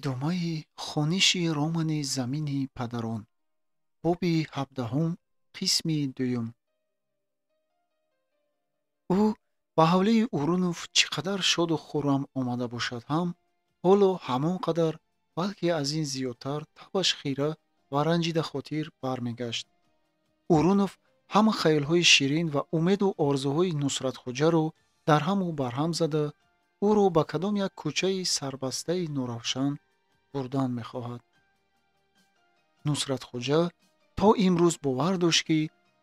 идомаи хониши романи замини падарон. боби 17 қисми 2. ӯ ба ҳавлии Урунов чӣ қадар шоду хуррам омада бошад ҳам, ҳоло ҳамон қадар, балки аз ин зиёдтар табаш хира ва ранҷида хотир бармегашт. Урунов ҳама хаёлҳои ширин ва умеду орзуҳои Нусратхоҷаро дар ҳаму барҳам зада, ӯро ба кадом як кӯчаи сарбастаи норавшан бурдан мехоҳад. Нусратхоҷа то имрӯз бовар дошт, ки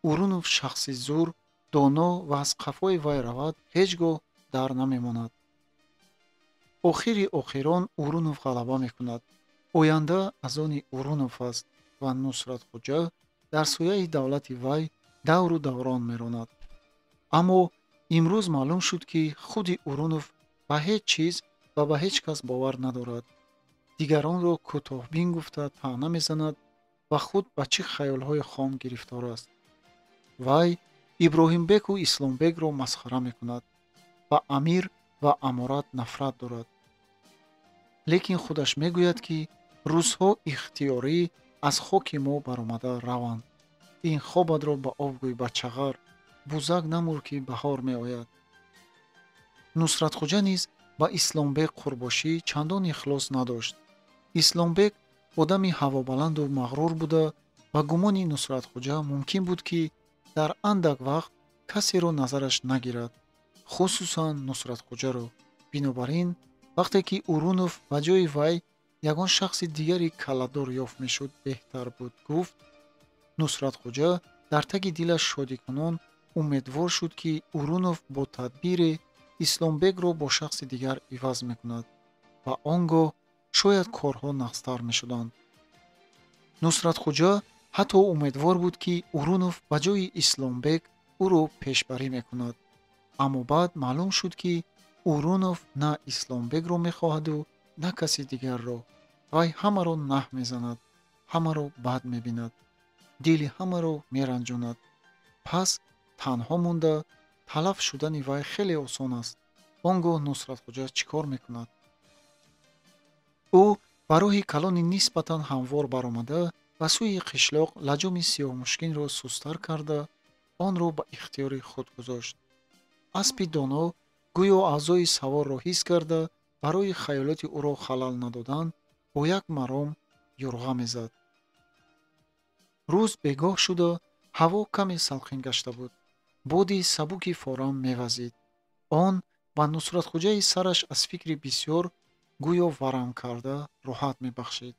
Урунов шахси зур, доно ва аз қафои вай равад ҳеҷ гоҳ дар намемонад. охири охирон Урунов ғалаба мекунад. оянда аз они Урунов аст ва Нусратхоҷа дар сояи давлати вай давру даврон меронад. аммо имрӯз маълум шуд, ки худи Урунов ба ҳеҷ чиз ва ба ҳеҷ кас бовар надорад. дигаронро кӯтоҳбин гуфта таъна мезанад ва худ ба чӣ хаёлҳои хом гирифтор аст. вай Иброҳимбеку Исломбегро масхара мекунад. ба амир ва аморат нафрат дорад. лекин худаш мегӯяд, ки рӯзҳо ихтиёрӣ аз хоки мо баромада раванд. ин хобатро ба об гӯй бачағар, бузак намур, ки баҳор меояд. Нусратхоҷа низ ба Исломбег қурбошӣ чандон ихлос надошт. Исломбег одами ҳавобаланду мағрур буда, ба гумони Нусратхоҷа мумкин буд, ки дар андак вақт касеро назараш нагирад, хусусан Нусратхоҷаро. бинобар ин вақте ки Урунов ба ҷои вай ягон шахси дигари калладор ёфт мешуд, беҳтар буд гуфт. Нусратхоҷа дар таги дилаш шодикунон умедвор шуд, ки Урунов бо тадбире Исломбегро бо шахси дигар иваз мекунад ва он гоҳ шояд корҳо нағзтар мешуданд. Нусратхоҷа ҳатто умедвор буд, ки Урунов ба ҷои Исломбег ӯро пешбарӣ мекунад. аммо баъд маълум шуд, ки Урунов на Исломбегро мехоҳаду на каси дигарро. вай ҳамаро наҳ мезанад, ҳамаро бад мебинад, дили ҳамаро меранҷонад. пас танҳо монда талаф шудани вай хеле осон аст. он гоҳ Нусратхоҷа чӣ кор мекунад? ӯ ба роҳи калони нисбатан ҳамвор баромада, ба сӯи қишлоқ лаҷоми сиёҳмушкинро сустар карда, онро ба ихтиёри худ гузошт. аспи доно гӯё аъзои саворро ҳис карда, барои хаёлоти ӯро халал надодан, бо як маром юрға мезад. рӯз бегоҳ шуда, ҳаво каме салқин гашта буд. боди сабуки форам мевазид. он ба Нусратхоҷаи сараш аз фикри бисёр, гӯё варам карда, роҳат мебахшид.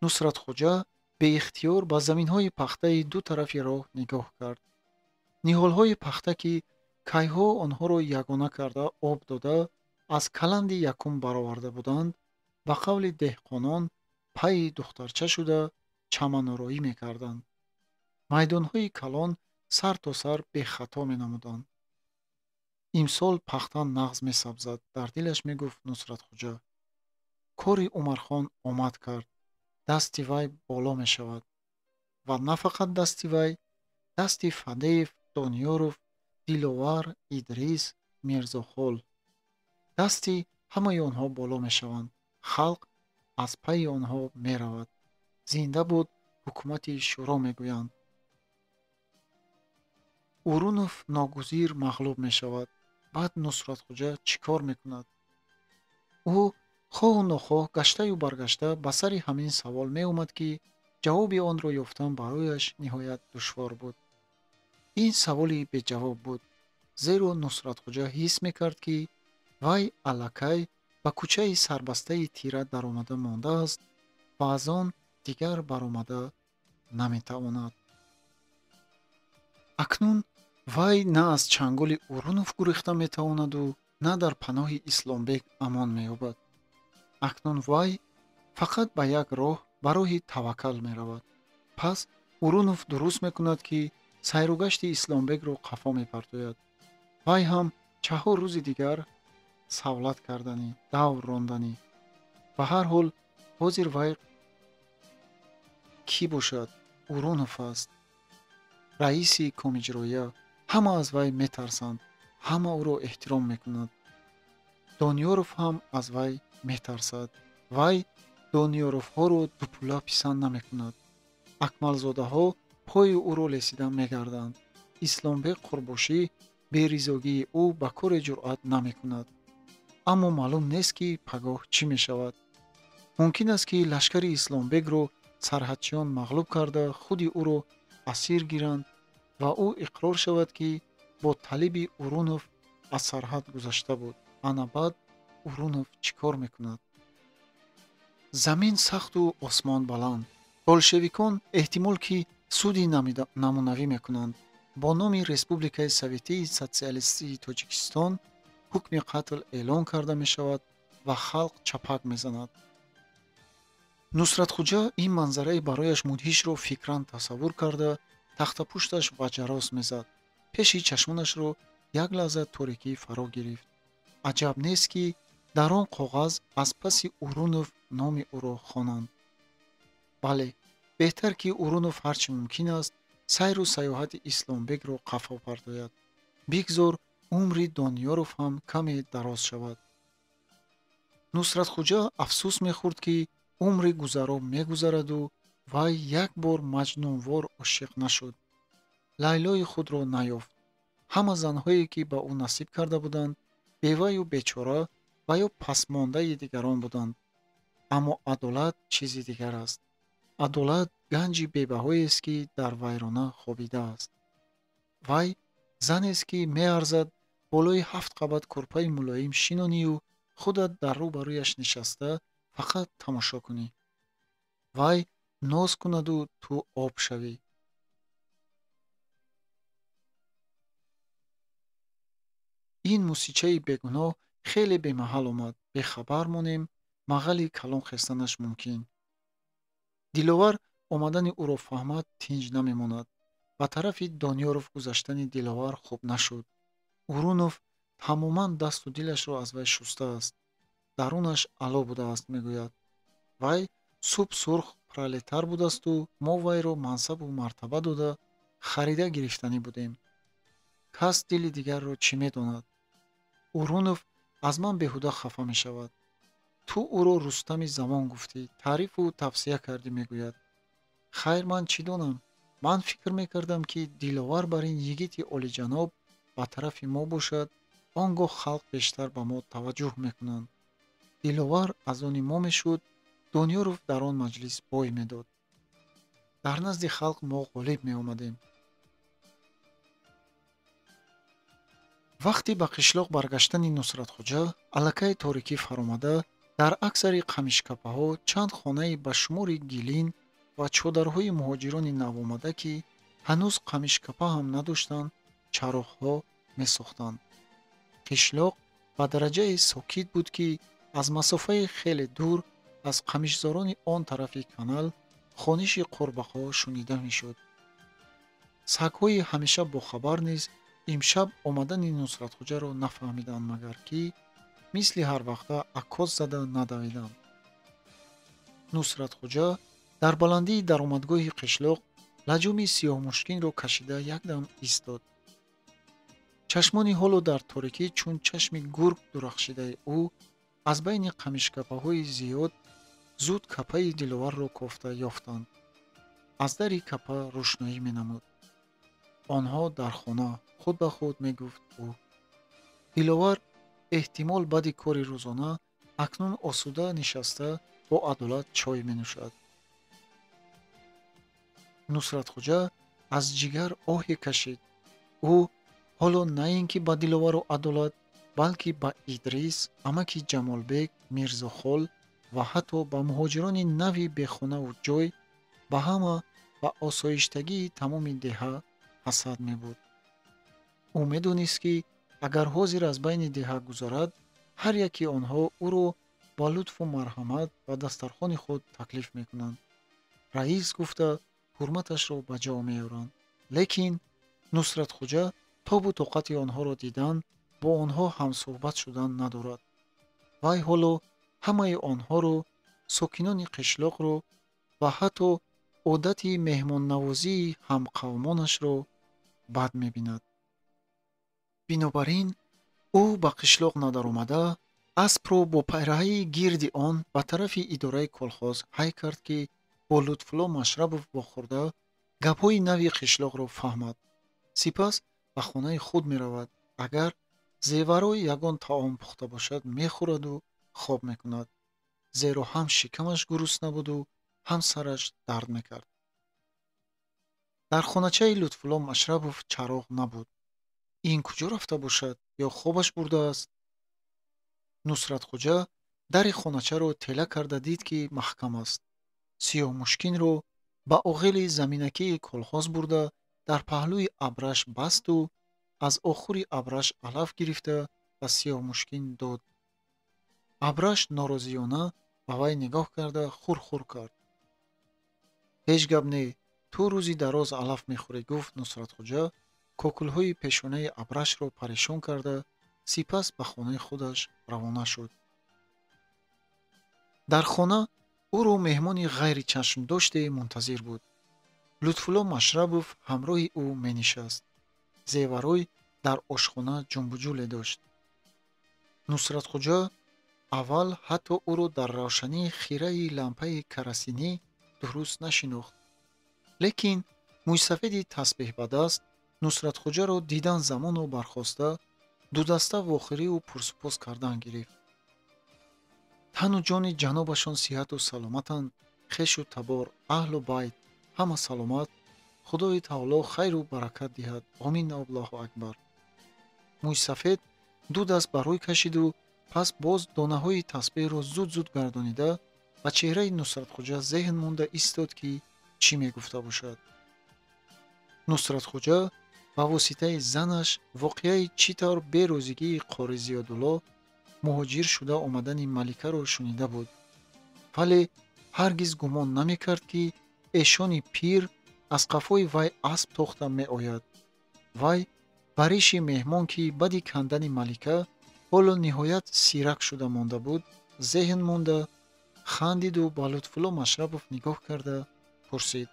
Нусратхоҷа беихтиёр ба заминҳои пахтаи ду тарафи роҳ нигоҳ кард. ниҳолҳои пахта, ки кайҳо онҳоро ягона карда об дода, аз каланди якум бароварда буданд, ба қавли деҳқонон пайи духтарча шуда чаманороӣ мекарданд. майдонҳои калон сар то сар бехато менамуданд. имсол пахта нағз месабзад, дар дилаш мегуфт Нусратхоҷа. кори Умархон омад кард, дасти вай боло мешавад. ва на фақат дасти вай, дасти Фадеев, Дониёров, Диловар, Идрис, Мирзохол. дасти ҳамаи онҳо боло мешаванд. халқ аз пайи онҳо меравад. зинда буд ҳукумати шӯро мегӯянд. Урунов ногузир мағлуб мешавад. баъд Нусратхоҷа чӣ кор мекунад? ӯ хоҳу нохоҳ гаштаю баргашта ба сари ҳамин савол меомад, ки ҷавоби онро ёфтан барояш ниҳоят душвор буд. ин саволи беҷавоб буд, зеро Нусратхоҷа ҳис мекард, ки вай аллакай ба кӯчаи сарбастаи тира даромада мондааст ва аз он дигар баромада наметавонад. акнун вай на аз чанголи Урунов гурехта метавонаду на дар паноҳи Исломбег амон меёбад. акнун вай фақат ба як роҳ, ба роҳи таваккал меравад. пас Урунов дуруст мекунад, ки сайругашти Исломбегро қафо мепартояд. вай ҳам чаҳо рӯзи дигар савлат карданӣ, давр ронданӣ. ба ҳар ҳол ҳозир вай кӣ бошад? Урунов аст, раиси комиҷроя. ҳама аз вай метарсанд, ҳама ӯро эҳтиром мекунанд. Дониёров ҳам аз вай метарсад. вай дониёровҳоро дупула писанд намекунад. акмалзодаҳо пои ӯро лесида мегарданд. Исломбек Қурбошӣ беризогии ӯ ба коре ҷуръат намекунад. аммо маълум нест ки пагоҳ чӣ мешавад. мумкин аст ки лашкари Исломбекро сарҳадчиён мағлуб карда худи ӯро асир гиранд ва ӯ иқрор шавад ки бо талиби Урунов аз сарҳад гузашта буд. ана баъд Урунов чӣ кор мекунад? замин сахту осмон баланд. болшевикон эҳтимол ки суди намунавӣ мекунанд. бо номи Республикаи Советии Социалистии Тоҷикистон ҳукми қатл эълон карда мешавад ва халқ чапак мезанад. Нусратхуҷа ин манзараи барояш мудҳишро фикран тасаввур карда тахтапушташ ба ҷарос мезад. пеши чашмонашро як лаҳза торикӣ фаро гирифт. аҷаб нест ки дар он коғаз аз паси Урунов номи ӯро хонанд. бале, беҳтар ки Урунов ҳарчи мумкин аст сайру сайёҳати Исломбекро қафо пардояд. бигзор умри Дониёров ҳам каме дароз шавад. Нусратхуҷа афсӯс мехӯрд ки умри гузаро мегузараду вай як бор маҷнунвор ошиқ нашуд. лайлои худро наёфт. ҳама занҳое ки ба ӯ насиб карда буданд беваю бечора ва ё пасмондаи дигарон буданд. аммо адолат чизи дигар аст. адолат ганҷи бебаҳоест ки дар вайрона хобидааст. вай занест ки меарзад болои 7 қабат курпаи мулоим шинонию худат дар рӯбарӯяш нишаста фақат тамошо кунӣ. вай ноз кунаду ту об шавӣ. ин мусичаи бегуноҳ хеле бемаҳал омад. бехабар монем, мағали калон хестанаш мумкин. диловар омадани ӯро фаҳмад тинҷ намемонад. ба тарафи Дониёров гузаштани диловар хуб нашуд. Урунов тамоман дасту дилашро аз вай шустааст. дарунаш ало будааст мегӯяд. вай субҳ сурх пролетар будасту мо вайро мансабу мартаба дода харида гирифтанӣ будем. кас дили дигарро чӣ медонад? Урунов аз ман беҳуда хафа мешавад. ту ӯро Рустами замон гуфтӣ, таърифу тавсия кардӣ мегӯяд. хайр ман чӣ донам? ман фикр мекардам ки диловар бар ин йигити олиҷаноб ба тарафи мо бошад, он гоҳ халқ бештар ба мо таваҷҷӯҳ мекунанд. диловар аз они мо мешуд, Дониёров дар он маҷлис бой медод. дар назди халқ мо ғолиб меомадем. вақти ба қишлоқ баргаштани Нусратхуҷа аллакай торикӣ фаромада, дар аксари қамишкапаҳо чанд хонаи ба шумори гилин ва чодарҳои муҳоҷирони навомада, ки ҳанӯз қамишкапа ҳам надоштанд, чароғҳо месохтанд. қишлоқ ба дараҷае сокит буд, ки аз масофаи хеле дур аз қамишзорони он тарафи канал хониши қурбақҳо шунида мешуд. сагҳои ҳамеша бохабар низ имшаб омадани Нусратхуҷаро нафаҳмиданд, магар ки мисли ҳарвақта аккос зада надавиданд. Нусратхуҷа дар баландии даромадгоҳи қишлоқ лаҷуми сиёҳмушкинро кашида якдам истод. чашмони ҳоло дар торикӣ чун чашми гург дурахшидаи ӯ аз байни қамишкапаҳои зиёд зуд капаи диловарро кофта ёфтанд. аз дари капа рӯшноӣ менамуд. онҳо дар хона, худ ба худ мегуфт ӯ. диловар эҳтимол баъди кори рӯзона акнун осуда нишаста бо адолат чой менӯшад. Нусратхуҷа аз ҷигар оҳе кашид. ӯ ҳоло на ин ки ба диловару адолат, балки ба Идрис, амаки Ҷамолбек, Мирзохол ва ҳатто ба муҳоҷирони нави бехонаву ҷой, ба ҳама ба осоиштагии тамоми деҳа ҳасад мебуд. ӯ медонист ки агар ҳозир аз байни деҳа гузарад, ҳар яки онҳо ӯро ба лутфу марҳамат ба дастархони худ таклиф мекунанд. раис гуфта ҳурматашро ба ҷо меоранд. лекин Нусратхуҷа тобу тоқати онҳоро дидан, бо онҳо ҳамсӯҳбат шудан надорад. вай ҳоло ҳамаи онҳоро, сокинони қишлоқро ва ҳатто одати меҳмоннавозии ҳамқавмонашро бад мебинад. бинобар ин ӯ ба қишлоқ надаромада, аспро бо пайраҳии гирди он ба тарафи идораи колхоз ҳай кард, ки бо Лутфулло Машрабов вохӯрда гапҳои нави қишлоқро фаҳмад. сипас ба хонаи худ меравад. агар зеварои ягон таом пухта бошад, мехӯраду хоб мекунад, зеро ҳам шикамаш гурусна буду ҳам сараш дард мекард. дар хоначаи Лутфулло Машрабов чароғ набуд. ин куҷо рафта бошад ё хобаш бурдааст? Нусратхоҷа дари хоначаро тела карда дид, ки маҳкам аст. сиёҳмушкинро ба оғели заминакии колхоз бурда дар паҳлӯи абраш басту аз охури абраш алаф гирифта ба сиёҳмушкин дод. абраш норозиёна ба вай нигоҳ карда хурхур кард. ҳеҷ гап не, ту рӯзи дароз алаф мехӯрӣ, гуфт Нусратхоҷа. кокулҳои пешонаи абрашро парешон карда, сипас ба хонаи худаш равона шуд. дар хона ӯро меҳмони ғайри чашмдоште мунтазир буд. Лутфулло Машрабов ҳамроҳи ӯ менишаст. зеварой дар ошхона ҷунбуҷуле дошт. Нусратхоҷа аввал ҳатто ӯро дар равшании хираи лампаи карасинӣ дуруст нашинохт. лекин мӯйсафеди тасбеҳбадаст Нусратхоҷаро дидан замону бархоста дудаста вохӯриву пурсупос кардан гирифт. тану ҷони ҷанобашон сиҳату саломатанд, хешу табор, аҳлу байт ҳама саломат. худои таоло хайру баракат диҳад. Омин, Аллоҳу акбар. мӯйсафед ду даст ба рӯй кашиду пас боз донаҳои тасбеҳро зуд гардонида ба чеҳраи Нусратхоҷа зеҳн монда истод, ки чӣ мегуфта бошад. Нусратхоҷа ба воситаи занаш воқеаи чӣ тавр берӯзигии Қори Зиёдулло муҳоҷир шуда омадани Маликаро шунида буд, вале ҳаргиз гумон намекард, ки эшони пир аз қафои вай асп тохта меояд. вай ба риши меҳмон, ки баъди кандани Малика ҳоло ниҳоят сирак шуда монда буд, зеҳн монда, хандиду ба Лутфулло Машрабов нигоҳ карда пурсид: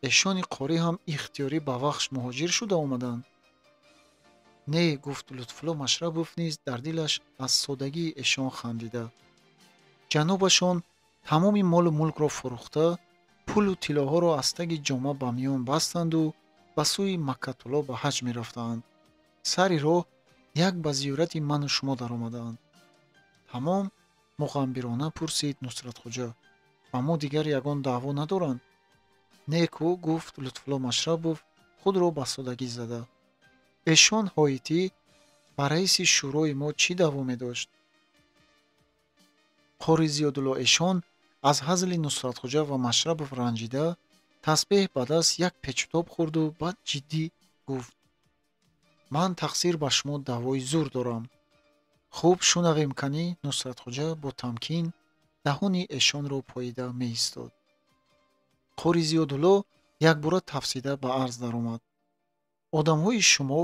эшони Қорӣ ҳам ихтиёрӣ ба вахш муҳоҷир шуда омаданд? Не, гуфт Лутфулло Машрабов низ дар дилаш аз содагии эшон хандида. ҷанобашон тамоми молу мулкро фурӯхта, пулу тиллоҳоро аз таги ҷома ба миён банданду ба сӯи Маккатулло ба ҳаҷ мерафтаанд. сари роҳ як ба зиёрати ману шумо даромадаанд. тамом муғамбирона пурсид Нусратхоҷа: ба мо дигар ягон даъво надоранд? неку, гуфт Лутфулло Машрабов худро ба содагӣ зада. эшон ҳоитӣ ба раиси шӯрои мо чӣ даъво медошт? Қори Зиёдулло эшон аз ҳазли Нусратхоҷа ва Машрабов ранҷида тасбеҳ ба даст як печутоб хӯрду баъд ҷиддӣ гуфт: ман тақсир ба шумо даъвои зур дорам. хуб шунавем канӣ. Нусратхоҷа бо тамкин даҳони эшонро поида меистод. Қори Зиёдулло якбора тафсида ба арз даромад: одамҳои шумо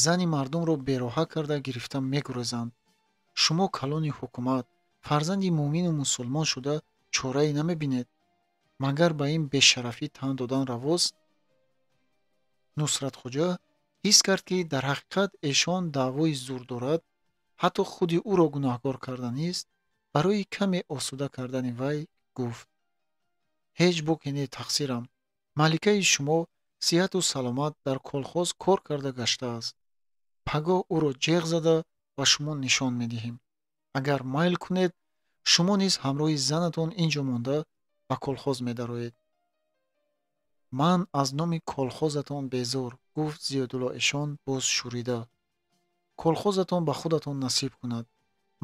зани мардумро бероҳа карда гирифта мегурезанд. шумо калони ҳукумат, фарзанди муъмину мусулмон шуда чорае намебинед? магар ба ин бешарафӣ тан додан равост? Нусратхоҷа ҳис кард, ки дар ҳақиқат эшон даъвои зур дорад. ҳатто худи ӯро гунаҳкор карда низ. барои каме осуда кардани вай гуфт: ҳеҷ боке не тақсирам. маликаи шумо сиҳату саломат дар колхоз кор карда гаштааст. пагоҳ ӯро ҷеғ зада ба шумо нишон медиҳем. агар майл кунед, шумо низ ҳамроҳи занатон ин ҷо монда ба колхоз медароед. ман аз номи колхозатон безор, гуфт Зиёдулло эшон боз шӯрида. колхозатон ба худатон насиб кунад.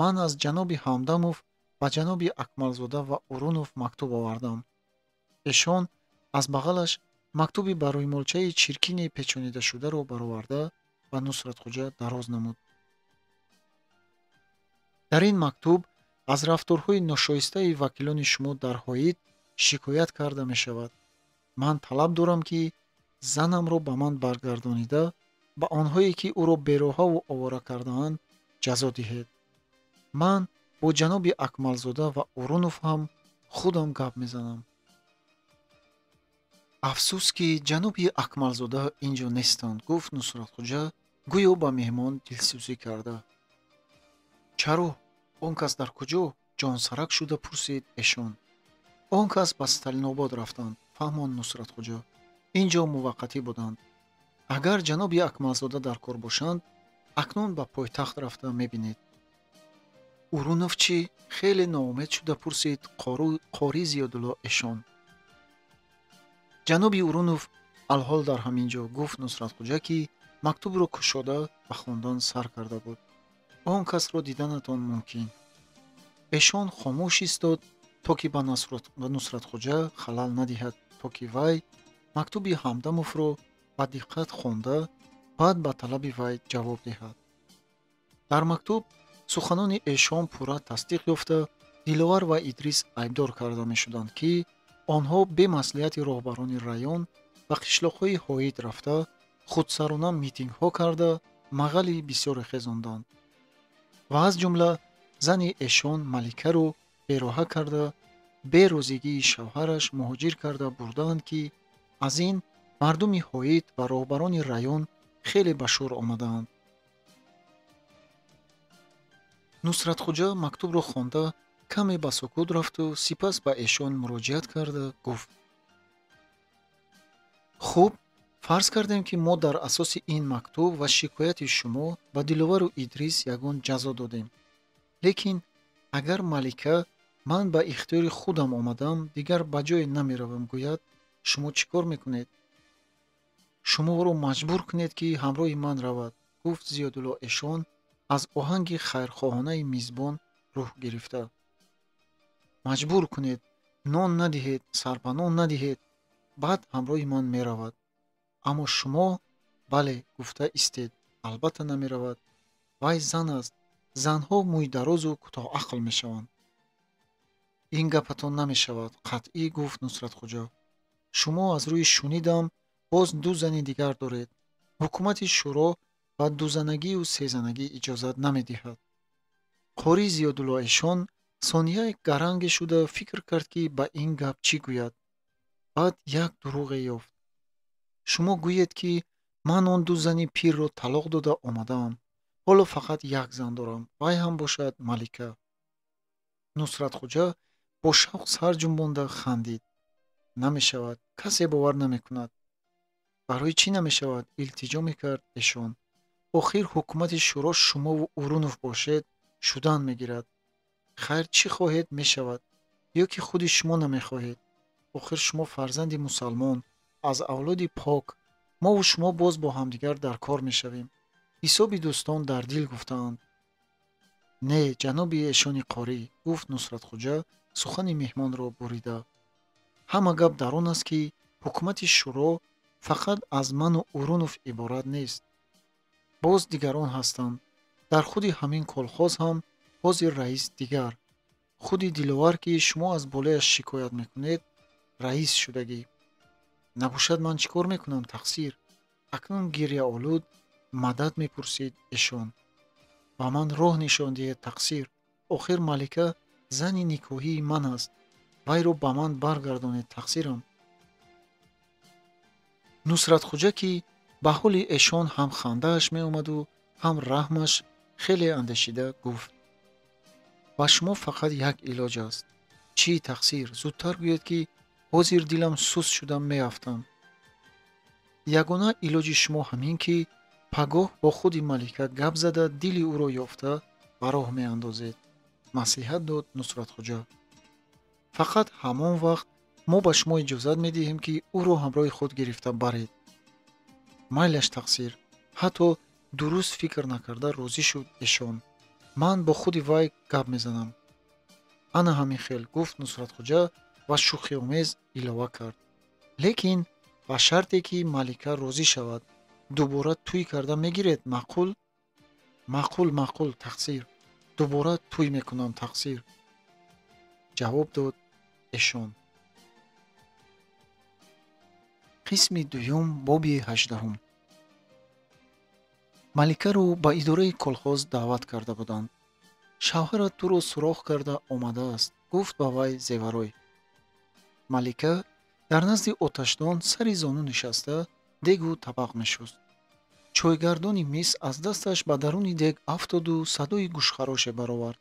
ман аз ҷаноби Ҳамдамов ба ҷаноби Акмалзода ва Урунов мактуб овардам. эшон аз бағалаш мактуби ба рӯймолчаи чиркини печонидашударо бароварда ба Нусратхоҷа дароз намуд. дар ин мактуб аз рафторҳои ношоистаи вакилони шумо дар ҳоид шикоят карда мешавад. ман талаб дорам, ки занамро ба ман баргардонида ба онҳое, ки ӯро бероҳаву овора кардаанд, ҷазо диҳед. ман бо ҷаноби Акмалзода ва Урунов ҳам худам гап мезанам. афсӯс, ки ҷаноби Акмалзода ин ҷо нестанд, гуфт Нусратхоҷа гӯё ба меҳмон дилсӯзӣ карда. чаро? Он кас дар куҷо? Ҷонсарак шуда пурсид Эшон. Он кас ба Сталинобод рафтанд, фаҳмонд Нусратхоҷа. ин ҷо муваққатӣ буданд. агар ҷаноби Акмалзода дар кор бошанд, акнун ба пойтахт рафта мебинед. Урунов чӣ? Хеле ноумед шуда пурсид қори Зиёдулло Эшон. ҷаноби Урунов алҳол дар ҳамин ҷо, гуфт Нусратхоҷа, ки мактубро кушода ба хондан сар карда буд. он касро диданатон мумкин. Эшон хомӯш истод, то ки ба Нусратхоҷа халал надиҳад, то ки вай мактуби Ҳамдамовро ба диққат хонда, баъд ба талаби вай ҷавоб диҳад. дар мактуб суханони Эшон пурра тасдиқ ёфта, Диловар ва Идрис айбдор карда мешуданд, ки онҳо бе маслиҳати роҳбарони район ба қишлоқҳои ҳоид рафта, худсарона митингҳо карда, мағали бисёре хезонданд. ва аз ҷумла зани Эшон Маликаро бероҳа карда, бе розигии шавҳараш муҳоҷир карда бурданд, ки аз ин мардуми ҳоид ва роҳбарони район хеле ба шӯр омадаанд. Нусратхоҷа мактубро хонда каме ба сукут рафту сипас ба Эшон муроҷиат карда гуфт: хуб, фарз кардем, ки мо дар асоси ин мактуб ва шикояти шумо ба Диловару Идрис ягон ҷазо додем. лекин агар Малика ман ба ихтиёри худам омадам, дигар ба ҷое намеравам гӯяд, шумо чӣ кор мекунед? Шуморо маҷбур кунед, ки ҳамроҳи ман равад, гуфт Зиёдулло Эшон аз оҳанги хайрхоҳонаи мизбон рӯҳ гирифта. маҷбур кунед, нон надиҳед, сарпанон надиҳед, баъд ҳамроҳи ман меравад. аммо шумо бале гуфта истед, албатта намеравад. вай зан аст, занҳо мӯйдарозу кӯтоҳақл мешаванд. ин гапатон намешавад, қатъӣ гуфт Нусратхоҷа. шумо аз рӯи шунидам боз ду зани дигар доред. ҳукумати шӯро ба дузанагию сезанагӣ иҷозат намедиҳад. қори Зиёдулло Эшон сонияек гаранге шуда фикр кард, ки ба ин гап чӣ гӯяд. баъд як дурӯғе ёфт. шумо гӯед, ки ман он ду зани пирро талоқ дода омадаам. ҳоло фақат як зан дорам, вай ҳам бошад Малика. Нусратхоҷа бо шавқ сар ҷунбонда хандид. намешавад, касе бовар намекунад. барои чӣ намешавад? илтиҷо мекард Эшон. охир ҳукумати шӯро шумову Урунов бошед, шудан мегирад. хайр чӣ хоҳед мешавад, ё ки худи шумо намехоҳед. охир шумо фарзанди мусалмон, аз авлоди пок, мову шумо боз бо ҳамдигар дар кор мешавем. ҳисоби дӯстон дар дил гуфтаанд. не, ҷаноби Эшони қорӣ, гуфт Нусратхоҷа сухани меҳмонро бурида. ҳама гап дар он аст, ки ҳукумати шӯро фақат аз ману Урунов иборат нест. боз дигарон ҳастанд. дар худи ҳамин колхоз ҳам ҳозир раис дигар. худи Диловар, ки шумо аз болояш шикоят мекунед, раис шудагӣ. набошад ман чӣ кор мекунам тақсир? акнун гирьяолуд мадад мепурсид Эшон. ба ман роҳ нишон диҳед тақсир. охир Малика зани никоҳии ман аст. вайро ба ман баргардонед тақсирам. Нусратхоҷа, ки ба ҳоли Эшон ҳам хандааш меомаду ҳам раҳмаш, хеле андешида гуфт: ба шумо фақат як илоҷ аст. чӣ тақсир? зудтар гӯед, ки ҳозир дилам суст шуда меафтам. ягона илоҷи шумо ҳамин, ки пагоҳ бо худи Малика гап зада дили ӯро ёфта ба роҳ меандозед, насиҳат дод Нусратхоҷа. фақат ҳамон вақт мо ба шумо иҷозат медиҳем, ки ӯро ҳамроҳи худ гирифта баред. майлаш тақсир. ҳатто дуруст фикр накарда розӣ шуд Эшон. ман бо худи вай гап мезанам. ана ҳамин хел, гуфт Нусратхоҷа ва шӯхиомез илова кард. лекин ба шарте, ки Малика розӣ шавад. дубора тӯй карда мегиред, маъқул? маъқул тақсир. дубора тӯй мекунам тақсир, ҷавоб дод Эшон. қисми дуюм, боби 18. Маликаро ба идораи колхоз даъват карда буданд. шавҳарат туро сурох карда омадааст, гуфт ба вай Зеварой. Малика дар назди оташдон сари зону нишаста дегу табақ мешуст. чойгардони мис аз дасташ ба даруни дег афтоду садои гӯшхароше баровард.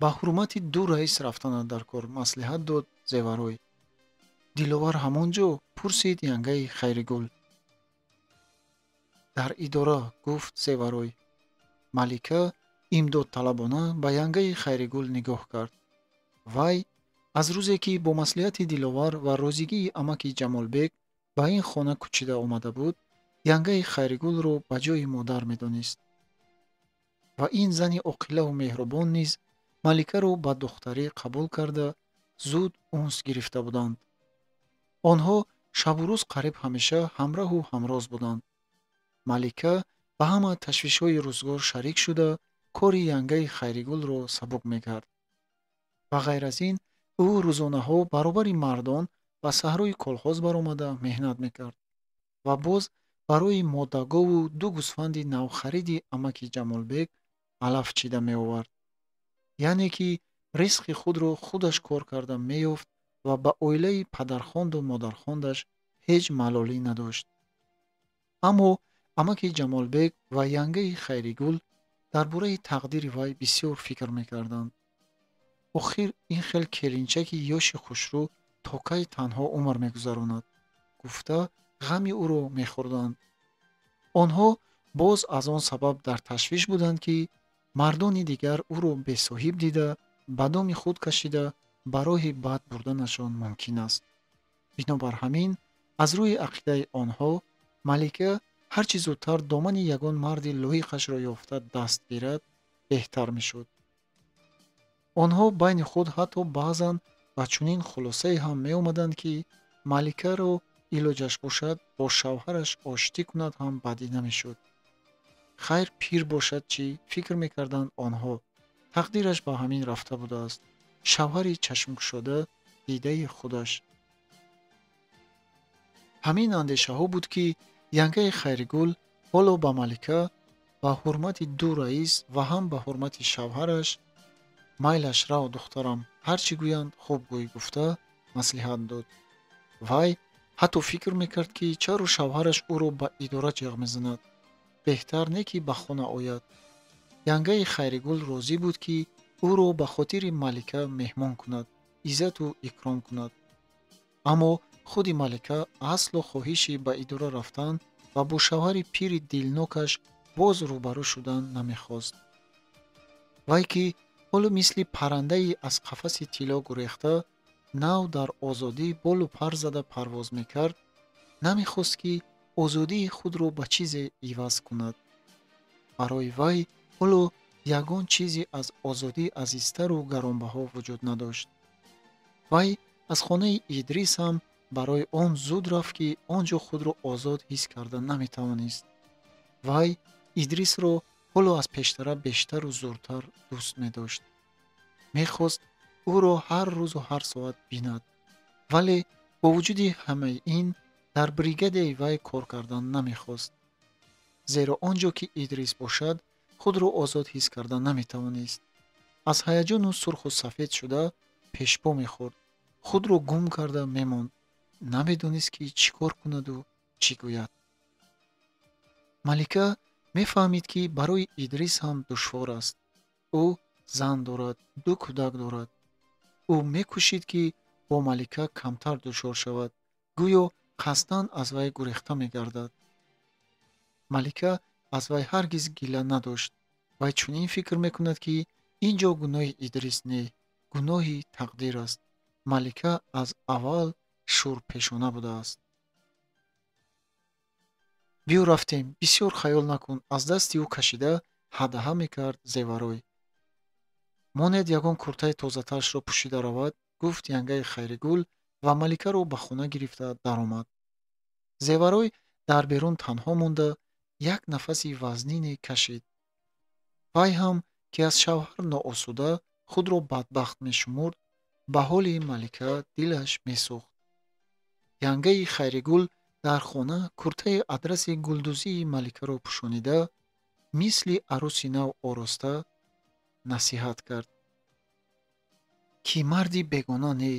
ба ҳурмати ду раис рафтанат дар кор маслиҳат дод Зеварой. Диловар ҳамон ҷо пурсид Янгаи Хайригул. Дар идора, гуфт Зеварой. Малика имдодталабона ба Янгаи Хайригул нигоҳ кард. Вай аз рӯзе ки бо маслиҳати Диловар ва розигии амаки Ҷамолбек ба ин хона кӯчида омада буд, Янгаи Хайригулро ба ҷои модар медонист. Ва ин зани оқилаву меҳрубон низ Маликаро ба духтарӣ қабул карда, зуд унс гирифта буданд. онҳо шабу рӯз қариб ҳамеша ҳамроҳу ҳамроз буданд. Малика ба ҳама ташвишҳои рӯзгор шарик шуда, кори Янгаи Хайригулро сабук мекард. ва ғайр аз ин, ӯ рӯзонаҳо баробари мардон ба саҳрои колхоз баромада меҳнат мекард ва боз барои моддагову ду гӯсфанди навхариди амаки Ҷамолбек алаф чида меовард. яъне ки ризқи худро худаш кор карда меёфт ва ба оилаи падархонду модархондаш ҳеҷ малолӣ надошт. аммо амаки Ҷамолбек ва Янгаи Хайригул дар бораи тақдири вай бисёр фикр мекарданд. охир ин хел келинчаки ёши хушрӯ то кай танҳо умр мегузаронад, гуфта ғами ӯро мехӯрданд. онҳо боз аз он сабаб дар ташвиш буданд, ки мардони дигар ӯро бесоҳиб дида, ба доми худ кашида, ба роҳи бад бурданашон мумкин аст. бинобар ҳамин, аз рӯи ақидаи онҳо, Малика ҳар чӣ зудтар домани ягон марди лоиқашро ёфта даст гирад, беҳтар мешуд. онҳо байни худ ҳатто баъзан ба чунин хулосае ҳам меомаданд, ки Маликаро илоҷаш бошад, бо шавҳараш оштӣ кунад ҳам бадӣ намешуд. хайр пир бошад чӣ, фикр мекарданд онҳо, тақдираш ба ҳамин рафта будааст. шавҳари чашмкушода дидаи худаш. ҳамин андешаҳо буд, ки Янгаи Хайригул ҳоло ба Малика ба ҳурмати ду раис ва ҳам ба ҳурмати шавҳараш «Майлаш рав, духтарам, ҳар чӣ гӯянд хуб гӯй», гуфта маслиҳат дод. вай ҳатто фикр мекард, ки чаро шавҳараш ӯро ба идора ҷиғ мезанад. беҳтар не ки ба хона ояд. Янгаи Хайригул розӣ буд, ки ӯро ба хотири Малика меҳмон кунад, иззату икром кунад. аммо худи Малика аслу хоҳиши ба идора рафтан ва бо шавҳари пири дилнокаш боз рӯбарӯ шудан намехост. вай ки ҳоло мисли паррандаи аз қафаси тилло гурехта, нав дар озодӣ болу пар зада парвоз мекард, намехост, ки озодии худро ба чизе иваз кунад. барои вай ҳоло ягон чизи аз озодӣ азизтару гаронбаҳо вуҷуд надошт. вай аз хонаи Идрис ҳам барои он зуд рафт, ки он ҷо худро озод ҳис карда наметавонист. вай Идрисро ҳоло аз пештара бештару зуртар дӯст медошт. мехост ӯро ҳар рӯзу ҳар соат бинад. вале бо вуҷуди ҳамаи ин, дар бригадаи вай кор кардан намехост. зеро он ҷо ки Идрис бошад, худро озод ҳис карда наметавонист. аз ҳаяҷону сурху сафед шуда пешпо мехӯрд. худро гум карда мемонд. намедонист, ки чӣ кор кунаду чӣ гӯяд. Малика мефаҳмид, ки барои Идрис ҳам душвор аст. ӯ зан дорад, ду кӯдак дорад. ӯ мекӯшид, ки бо Малика камтар дучор шавад, гӯё қасдан аз вай гурехта мегардад. Малика аз вай ҳаргиз гила надошт. вай чунин фикр мекунад, ки ин ҷо гуноҳи Идрис не, гуноҳи тақдир аст. Малика аз аввал шӯрпешона будааст. биё рафтем, бисёр хаёл накун, аз дасти ӯ кашида ҳадаҳа мекард Зеварой. монед ягон куртаи тозатарашро пӯшида равад, гуфт Янгаи Хайригул ва Маликаро ба хона гирифта даромад. Зеварой дар берун танҳо монда, як нафаси вазнине кашид. вай ҳам, ки аз шавҳар ноосуда худро бадбахт мешумурд, ба ҳоли Малика дилаш месӯхт. Янгаи Хайригул дар хона куртаи адраси гулдузии Маликаро пӯшонида, мисли арӯси нав ороста насиҳат кард, ки марди бегона не,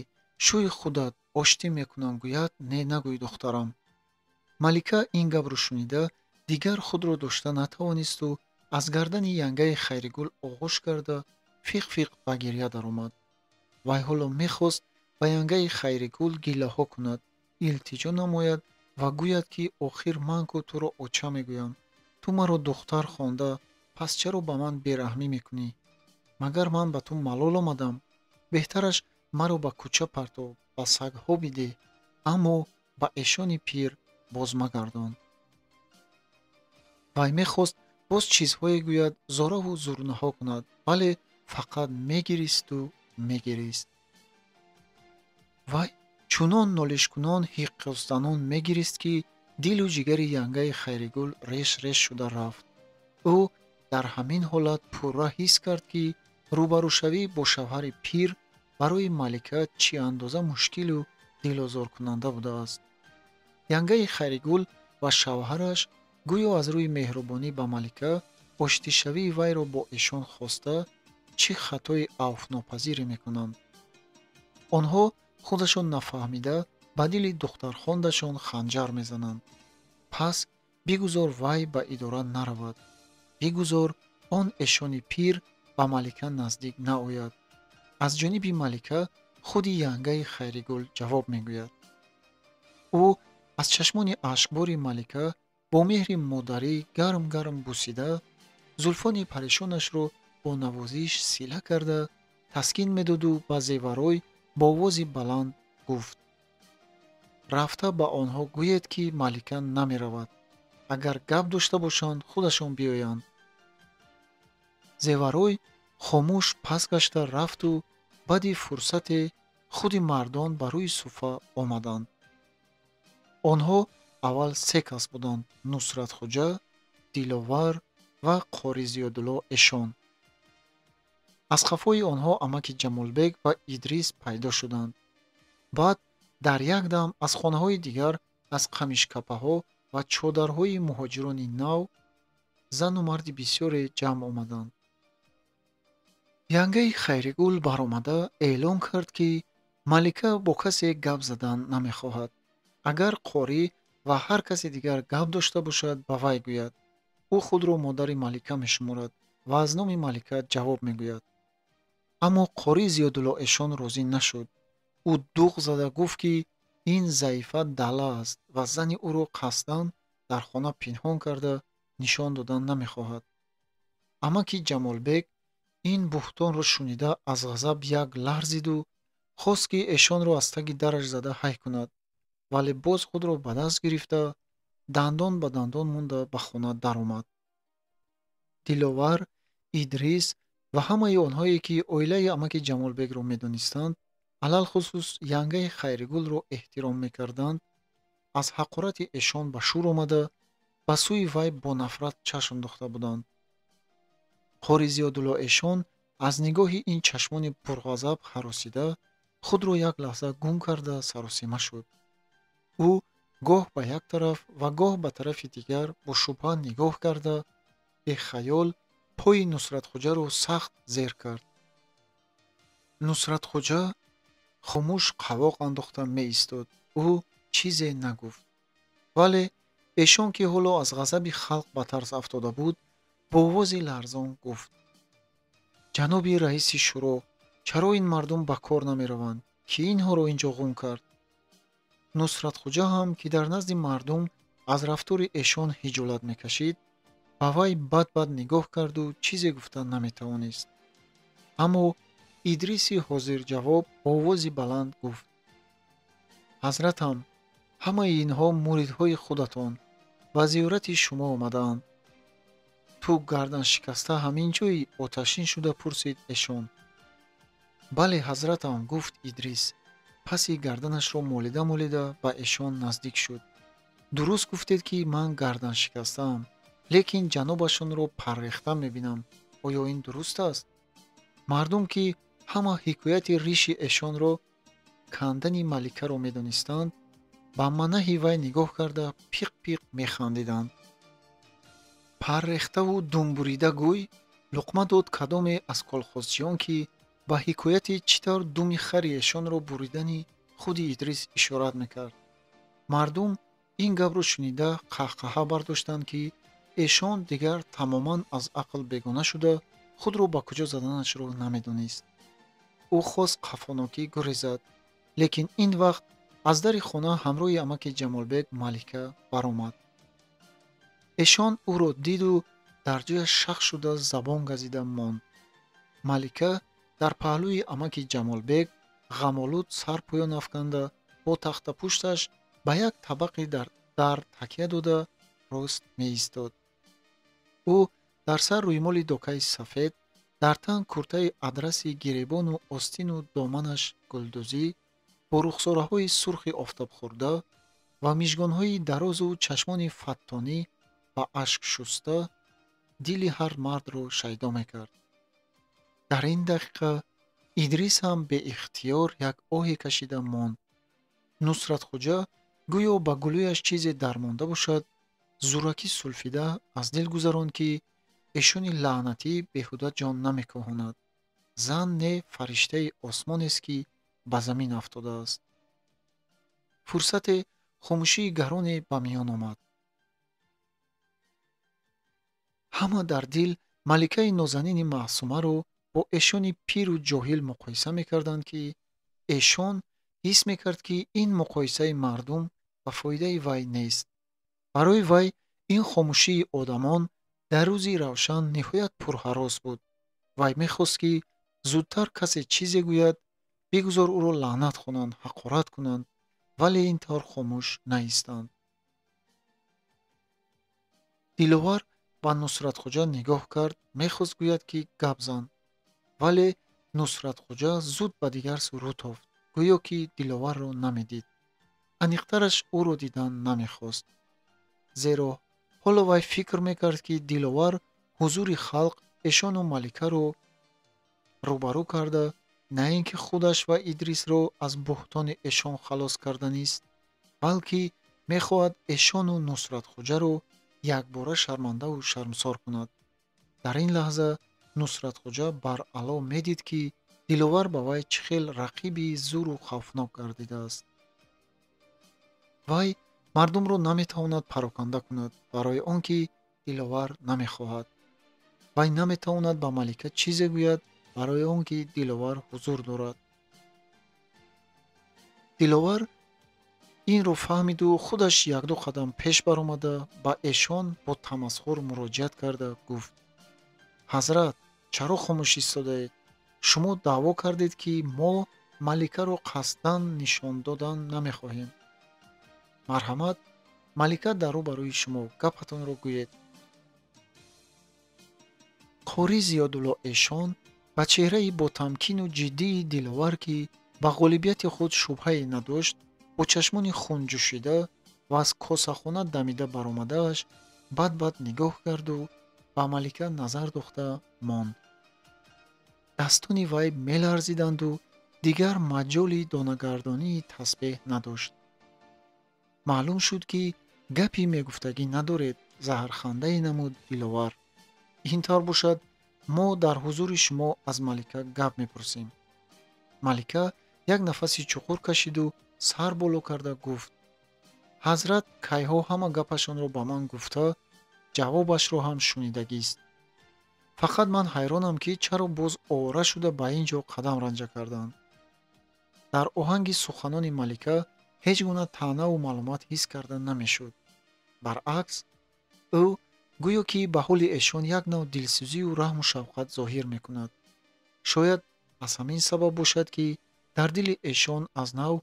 шӯи худат оштӣ мекунам гӯяд, не нагӯй духтарам. Малика ин гапро шунида, дигар худро дошта натавонисту аз гардани янгаи Хайригул оғӯш карда фиқ-фиқ ба гирья даромад. вай ҳоло мехост ба янгаи Хайригул гилаҳо кунад, илтиҷо намояд ва гӯяд, ки охир ман ку туро оча мегӯям. Ту маро духтар хонда, пас чаро ба ман бераҳмӣ мекунӣ? Магар ман ба ту малол омадам? беҳтараш маро ба кӯча партов, ба сагҳо бидеҳ, аммо ба эшони пир боз магардон. вай мехост боз чизҳое гӯяд, зораву зурнаҳо кунад, вале фақат мегиристу мегирист. вай чунон нолишкунон ҳиққузданон мегирист, ки дилу ҷигари янгаи Хайригул реш-реш шуда рафт. ӯ дар ҳамин ҳолат пурра ҳис кард, ки рӯбарӯшавӣ бо шавҳари пир барои малика чӣ андоза мушкилу дилозоркунанда будааст. янгаи Хайригул ва шавҳараш гӯё аз рӯи меҳрубонӣ ба малика оштишавии вайро бо эшон хоста чӣ хатои авфнопазире мекунанд. онҳо худашон нафаҳмида ба дили духтархондашон ханҷар мезананд. пас бигузор вай ба идора наравад. бигузор он эшони пир ба малика наздик наояд. аз ҷониби малика худи янгаи Хайригул ҷавоб мегӯяд. ӯ аз чашмони ашкбори малика бо меҳри модарӣ гарм-гарм бусида, зулфони парешонашро бо навозиш сила карда, таскин медоду ба зеварой бо овози баланд гуфт: рафта ба онҳо гӯед, ки малика намеравад. агар гап дошта бошанд, худашон биёянд. зеварой хомӯш пас гашта рафту баъди фурсате худи мардон ба рӯи суфа омаданд. онҳо аввал се кас буданд: Нусратхоҷа, Диловар ва Қори Зиёдулло эшон. аз қафои онҳо амаки Ҷамолбек ва Идрис пайдо шуданд. баъд дар як дам аз хонаҳои дигар, аз қамишкапаҳо ва чодарҳои муҳоҷирони нав зану марди бисёре ҷамъ омаданд. янгаи Хайригул баромада эълон кард, ки малика бо касе гап задан намехоҳад. агар Қорӣ ва ҳар касе дигар гап дошта бошад, ба вай гӯяд. ӯ худро модари малика мешуморад ва аз номи малика ҷавоб мегӯяд. аммо Қори Зиёдулло эшон розӣ нашуд. ӯ дуғ зада гуфт, ки ин заифа дала аст ва зани ӯро қасдан дар хона пинҳон карда нишон додан намехоҳад. амаки Ҷамолбек ин буҳтонро шунида аз ғазаб як ларзиду хост, ки эшонро аз таги дараш зада ҳай кунад, вале боз худро ба даст гирифта, дандон ба дандон монда ба хона даромад. Диловар, Идрис ва ҳамаи онҳое, ки оилаи амаки Ҷамолбекро медонистанд, алалхусус янгаи Хайригулро эҳтиром мекарданд, аз ҳақорати эшон ба шӯр омада, ба сӯи вай бо нафрат чашм дохта буданд. Қори Зиёдулло эшон аз нигоҳи ин чашмони пурғазаб ҳаросида, худро як лаҳза гум карда саросима шуд. ӯ гоҳ ба як тараф ва гоҳ ба тарафи дигар бо шубҳа нигоҳ карда, бехаёл пои Нусратхоҷаро сахт зер кард. Нусратхоҷа хомӯш қавоқ андохта меистод. ӯ чизе нагуфт. вале эшон, ки ҳоло аз ғазаби халқ ба тарс афтода буд, бо овози ларзон гуфт: ҷаноби раиси шӯро, чаро ин мардум ба кор намераванд? Ки инҳоро ин ҷо ғум кард? Нусратхоҷа ҳам, ки дар назди мардум аз рафтори эшон ҳиҷолат мекашид, ба вай бад-бад нигоҳ карду чизе гуфта наметавонист. аммо Идриси ҳозирҷавоб бо овози баланд гуфт: ҳазратам, ҳамаи инҳо муридҳои худатон ба зиёрати шумо омадаанд. ту гарданшикаста ҳамин ҷои? Оташин шуда пурсид эшон. бале ҳазратам, гуфт Идрис. паси гарданашро молида ба эшон наздик шуд. дуруст гуфтед, ки ман гарданшикастаам, лекин ҷанобашонро паррехта мебинам. оё ин дуруст аст? мардум, ки ҳама ҳикояти риши эшонро, кандани маликаро медонистанд, ба манаҳи вай нигоҳ карда пиқ-пиқ механдиданд. паррехтаву думбурида гӯй, луқма дод кадоме аз колхозчиён, ки ба ҳикояти чӣ тавр думи хари эшонро буридани худи Идрис ишорат мекард. мардум ин гапро шунида қаҳқаҳа бардоштанд, ки эшон дигар тамоман аз ақл бегона шуда, худро ба куҷо заданашро намедонист. ӯ хост қафонокӣ гурезад, лекин ин вақт аз дари хона ҳамроҳи амаки Ҷамолбек Малика баромад. эшон ӯро диду дар ҷояш шах шуда забон газида монд. Малика дар паҳлӯи амаки Ҷамолбек ғамолуд сар поён афканда, бо тахтапушташ ба як табақи дар такя дода рост меистод. ӯ дар сар рӯймоли докаи сафед, дар тан куртаи адраси гиребону остину доманаш гулдузӣ, бо рухсораҳои сурхи офтобхӯрда ва мижгонҳои дарозу чашмони фаттонӣ ба ашк шуста, дили ҳар мардро шайдо мекард. дар ин дақиқа Идрис ҳам беихтиёр як оҳе кашида монд. Нусратхоҷа гӯё ба гулӯяш чизе дармонда бошад, зуракӣ сулфида аз дил гузаронд, ки эшони лаънатӣ беҳуда ҷон намекоҳонад. Зан не фариштаи осмонест, ки ба замин афтодааст. фурсате хомӯшии гароне ба миён омад. ҳама дар дил маликаи нозанини маъсумаро бо эшони пиру ҷоҳил муқоиса мекарданд, ки эшон ҳис мекард, ки ин муқоисаи мардум ба фоидаи вай нест. барои вай ин хомӯшии одамон дар рӯзи равшан ниҳоят пурҳарос буд. вай мехост, ки зудтар касе чизе гӯяд, бигузор ӯро лаънат хонанд, ҳақорат кунанд, вале ин тавр хомӯш наистанд. диловар ба Нусратхоҷа нигоҳ кард, мехост гӯяд, ки гап зан. вале Нусратхоҷа зуд ба дигар су рӯ тофт, гӯё ки диловарро намедид. аниқтараш ӯро дидан намехост. зеро ҳоло вай фикр мекард, ки диловар ҳузури халқ эшону маликаро рӯбарӯ карда, на ин ки худаш ва Идрисро аз буҳтони эшон халос карданист, балки мехоҳад эшону Нусратхоҷаро якбора шармандаву шармсор кунад. дар ин лаҳза Нусратхоҷа баръало медид, ки диловар ба вай чӣ хел рақиби зуру хавфнок гардидааст. вай мардумро наметавонад пароканда кунад, барои он ки диловар намехоҳад. вай наметавонад ба малика чизе гӯяд, барои он ки диловар ҳузур дорад. диловар инро фаҳмиду худаш якду қадам пеш баромада, ба эшон бо тамасхур муроҷиат карда гуфт: ҳазрат, чаро хомӯш истодаед? шумо даъво кардед, ки мо маликаро қасдан нишон додан намехоҳем. марҳамат, малика дар рӯбарӯи шумо, гапатонро гӯед. қори Зиёдулло Эшон ба чеҳраи ботамкину ҷиддии диловар, ки ба ғолибияти худ шубҳае надошт, бо чашмони хунҷӯшида ва аз косахона дамида баромадааш бад-бад нигоҳ карду ба малика назар дохта монд. дастони вай меларзиданду дигар маҷоли донагардонии тасбеҳ надошт. маълум шуд, ки гапи мегуфтагӣ надоред, заҳрхандае намуд диловар. ин тавр бошад, мо дар ҳузури шумо аз малика гап мепурсем. малика як нафаси чуқур кашиду сар боло карда гуфт: ҳазрат кайҳо ҳама гапашонро ба ман гуфта, ҷавобашро ҳам шунидагист. фақат ман ҳайронам, ки чаро боз овора шуда ба ин ҷо қадам ранҷа карданд. дар оҳанги суханони малика ҳеҷ гуна таънаву маълумат ҳис карда намешуд. баръакс, ӯ гӯё ки ба ҳоли эшон як нав дилсӯзию раҳму шафқат зоҳир мекунад. шояд аз ҳамин сабаб бошад, ки дар дили эшон аз нав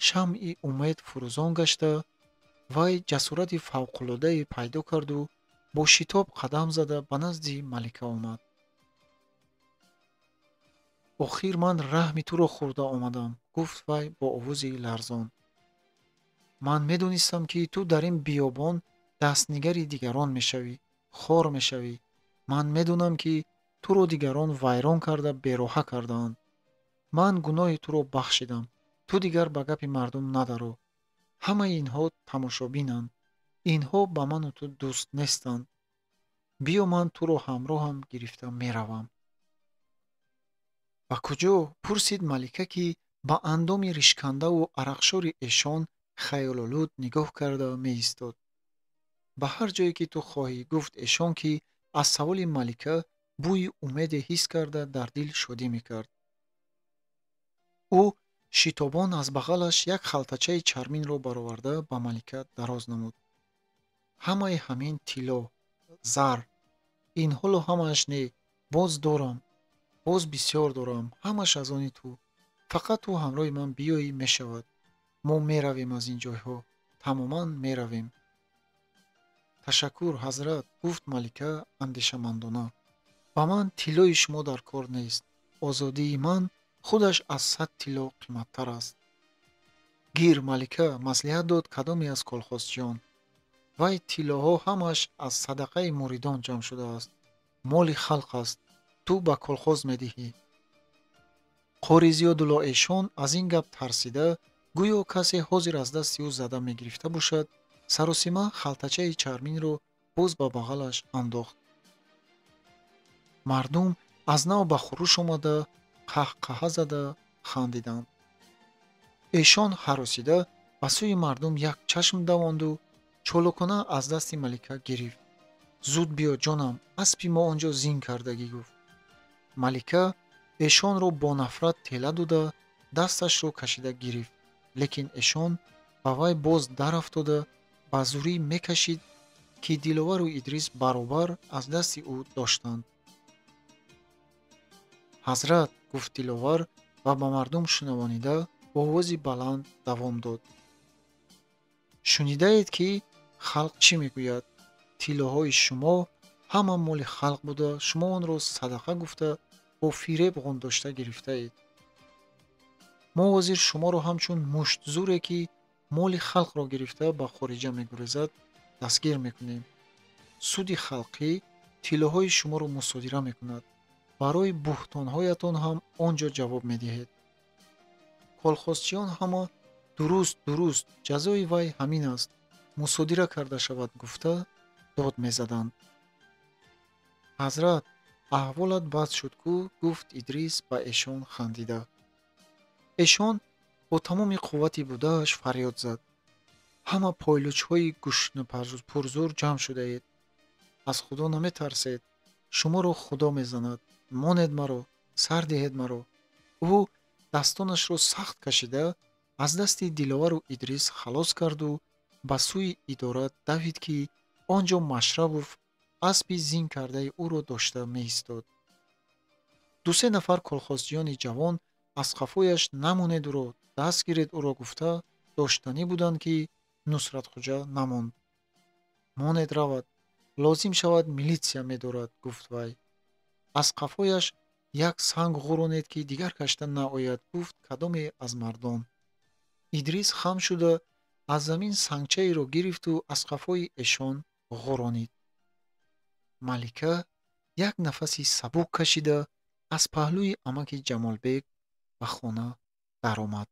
шамъи умед фурӯзон гашта, вай ҷасорати фавқулодае пайдо карду бо шитоб қадам зада ба назди малика омад. охир ман раҳми туро хӯрда омадам, гуфт вай бо овози ларзон. ман медонистам, ки ту дар ин биёбон дастнигари дигарон мешавӣ, хор мешавӣ. ман медонам, ки туро дигарон вайрон карда бероҳа кардаанд. ман гуноҳи туро бахшидам. ту дигар ба гапи мардум надаро. ҳамаи инҳо тамошобинанд. инҳо ба ману ту дӯст нестанд. биё ман туро ҳамроҳам гирифта меравам. ба куҷо? пурсид малика, ки ба андоми ришкандаву арақшори эшон хаёлолуд нигоҳ карда меистод. ба ҳар ҷое ки ту хоҳӣ гуфт эшон, ки аз саволи малика бӯи умеде ҳис карда дар дил шодӣ мекард. ӯ шитобон аз бағалаш як халтачаи чарминро бароварда ба малика дароз намуд. ҳамаи ҳамин тилло, зар, инҳоло ҳамааш не, боз дорам, боз бисёр дорам, ҳамаш аз они ту. Фақат ту ҳамроҳи ман биёӣ мешавад. Мо меравем аз ин ҷойҳо, тамоман меравем. Ташаккур, ҳазрат, гуфт малика андешамандона. ба ман тиллои шумо дар кор нест. озодии ман худаш аз 100 тилло қиматтар аст. гир, малика маслиҳат дод кадоме аз колхозчиён. вай тиллоҳо ҳамаш аз садақаи муридон ҷамъ шудааст. моли халқ аст. ту ба колхоз медиҳӣ. қори Зиёдулло эшон аз ин гап тарсида, гӯё касе ҳозир аз дасти ӯ зада мегирифта бошад, саросима халтачаи чарминро боз ба бағалаш андохт. мардум аз нав ба хуруш омада, қаҳқаҳа зада хандиданд. эшон ҳаросида ба сӯи мардум як чашм давонду чолокона аз дасти малика гирифт. зуд биё ҷонам, аспи мо он ҷо зин кардагӣ гуфт. малика эшонро бо нафрат тела дода дасташро кашида гирифт, лекин эшон ба вай боз дарафтода ба зурӣ мекашид, ки Диловару Идрис баробар аз дасти ӯ доштанд. ҳазрат, гуфт Диловар ва ба мардум шунавонида бо овози баланд давом дод. шунидаед, ки халқ чӣ мегӯяд? тиллоҳои шумо ҳама моли халқ буда, шумо онро садақа гуфта бо фиреб ғундошта гирифтаед. мо ҳозир шуморо ҳамчун муштзуре, ки моли халқро гирифта ба хориҷа мегурезад, дастгир мекунем. суди халқӣ тиллоҳои шуморо мусодира мекунад. барои буҳтонҳоятон ҳам он ҷо ҷавоб медиҳед. колхозчиён ҳама дуруст, ҷазои вай ҳамин аст, мусодира карда шавад гуфта дод мезаданд. ҳазрат, аҳволат бад шуд кӯ, гуфт Идрис ба эшон хандида. эшон бо тамоми қуввати будааш фарёд зад. ҳама пойлучҳои гӯшнапурзур ҷамъ шудаед. аз худо наметарсед? шуморо худо мезанад. монед маро, сар диҳед маро. ӯ дастонашро сахт кашида аз дасти Диловару Идрис халос карду ба сӯи идора давид, ки он ҷо Машрабов аспи зин кардаи ӯро дошта меистод. ду-се нафар колхозчиёни ҷавон аз қафояш намонедуро, даст гиред ӯро гуфта доштанӣ буданд, ки Нусратхуҷа намонд. монед равад, лозим шавад милитсия медорад, гуфт вай. аз қафояш як санг ғуронед, ки дигар кашта наояд, гуфт кадоме аз мардон. Идрис хам шуда аз замин сангчаеро гирифту аз қафои эшон ғуронид. малика як нафаси сабук кашида аз паҳлӯи амаки Ҷамолбек ба хона даромад.